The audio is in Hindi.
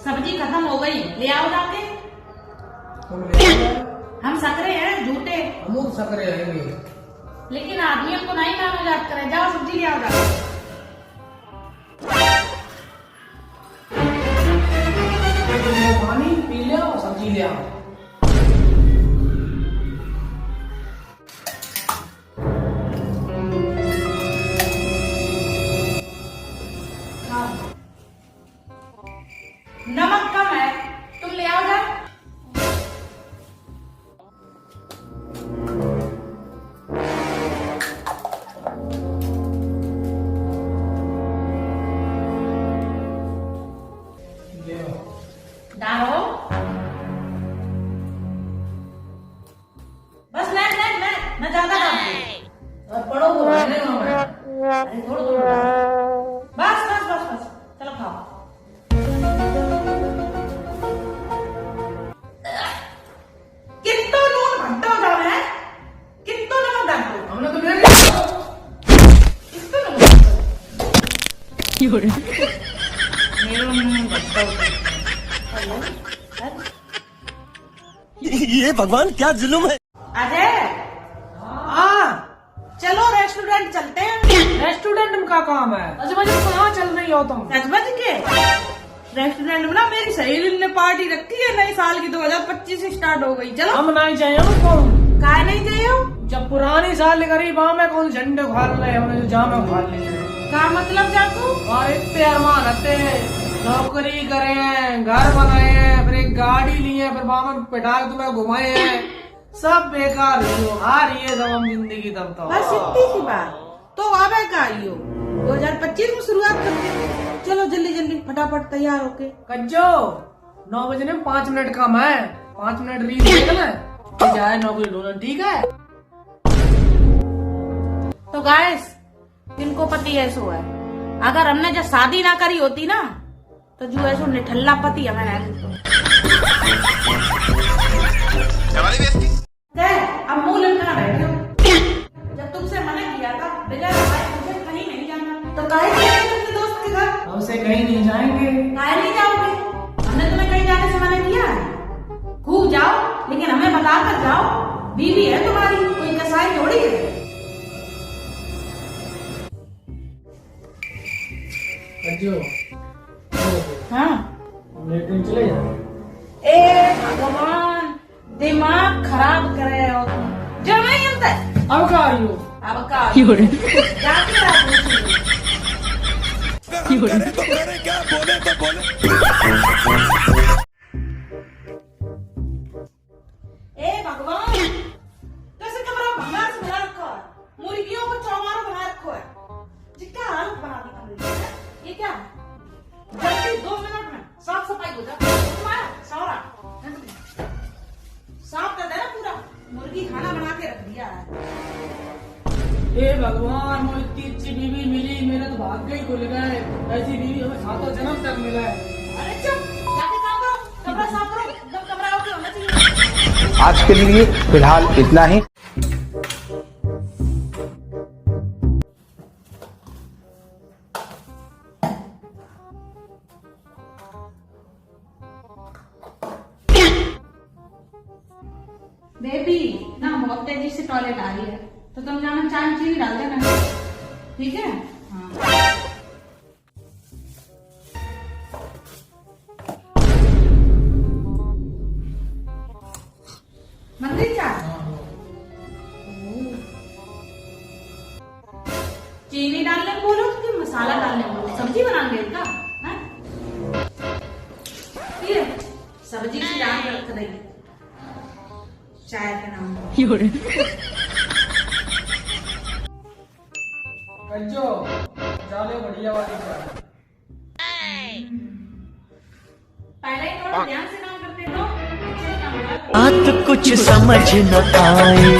सब्जी खत्म हो गई, ले आओ जाके। हम सकरे हैं झूठे, हम सकरे हैं, लेकिन आदमियों को नहीं मानो जात करे। जाओ सब्जी ले आओ जाके। पानी पी ले और सब्जी ले आओ। नमक कम है, तुम ले आओ जा। डालो बस। मैं ज्यादा पढ़ो तो रहने दो। अरे थोड़ा बस बस बस बस, चलो खाओ। कितना नून भट्टा हो जाना है, कितना नमक डाल दो। हमने तो ले कितना नमक मेरा नून भट्टा हो जाए। ये भगवान क्या जुल्म है। अजय, हाँ चलो रेस्टोरेंट चलते हैं। रेस्टोरेंट में क्या काम है? अच्छा मुझे कहाँ चल रही हो तुम? सचबच के रेस्टोरेंट में ना मेरी सहेली ने पार्टी रखी है, नई साल की 2025 स्टार्ट हो गई। चलो। हम नहीं चाहिए कौन? काहे नहीं चाहिए? जब पुरानी साल करीब में कौन झंडे उखाड़ रहे हमने जो जामे उखाड़ लिए। क्या मतलब जाकू? और इतने अरमान रहते हैं, नौकरी करे हैं, घर बनाए हैं, फिर एक गाड़ी ली है, फिर वहां में पिटा के तुम्हें घुमाए हैं, सब बेकार हो। हार ये सब हम जिंदगी तब तो बस इतनी सी बात तो आवे का आइयो 2025 में शुरुआत करते हैं। चलो जल्दी जल्दी फटाफट तैयार होके। कज्जो 9 बजने में 5 मिनट कम है, 5 मिनट रील देखना तो जाए नौकरी ढूंढना। ठीक है तो गाइस, जिनको पति ऐसो है, अगर हमने जब शादी ना करी होती ना तो जो ऐसो निठल्ला पति हमें है। अब मुंह लटका बैठे हो। जब तुमसे मना किया था बगैर हमारे मुझे कहीं नहीं जाना, तो काहे जाएंगे तुमसे दोस्त के घर? हमसे कहीं नहीं जाएंगे। काहे नहीं जाओगे? हमने तुम्हें कहीं जाने से मना किया है? खूब जाओ, लेकिन हमें बता कर जाओ। बीवी है तुम्हारी, कोई कसाई थोड़ी है। कज्जो हाँ लेकिन चले जाए। ए भगवान, दिमाग खराब करे हो तुम। जब नहीं मिलता है। अब का आई हो? अब का जाके करे तो करे, क्या बोले तो बोले। ए भगवान, कैसे कमरा भंगार से बना रखा है, मुर्गियों को चौमारा बना रखा है। जी क्या हालत बना दी कमरे की? ये क्या जल्दी 2 मिनट में साफ सफाई हो जाए। तुम्हारा सारा साफ कर देना पूरा। मुर्गी खाना बना के रख दिया है। हे भगवान, वो इतनी अच्छी बीवी मिली, मेरे तो भाग्य ही खुल गए। ऐसी बीवी हमें 7 जन्म तक मिला है। अरे चुप, जाके काम करो, कमरा साफ करो। एकदम कमरा ओके होना चाहिए। आज के लिए फिलहाल इतना ही। बेबी ना बहुत तेजी से टॉयलेट आ रही है, तो तुम जाना चाय में चीनी डाल देना, ठीक है? हाँ। मंदिर चाय चीनी डालने बोलो कि मसाला डालने बोलो? सब्जी बनाने का है? ये सब्जी से डाल रख देगी चाय के नाम पर। कज्जो डाले बढ़िया वाली चाय। पहले ही थोड़ा ध्यान से काम करते हो। बात कुछ समझ न आए।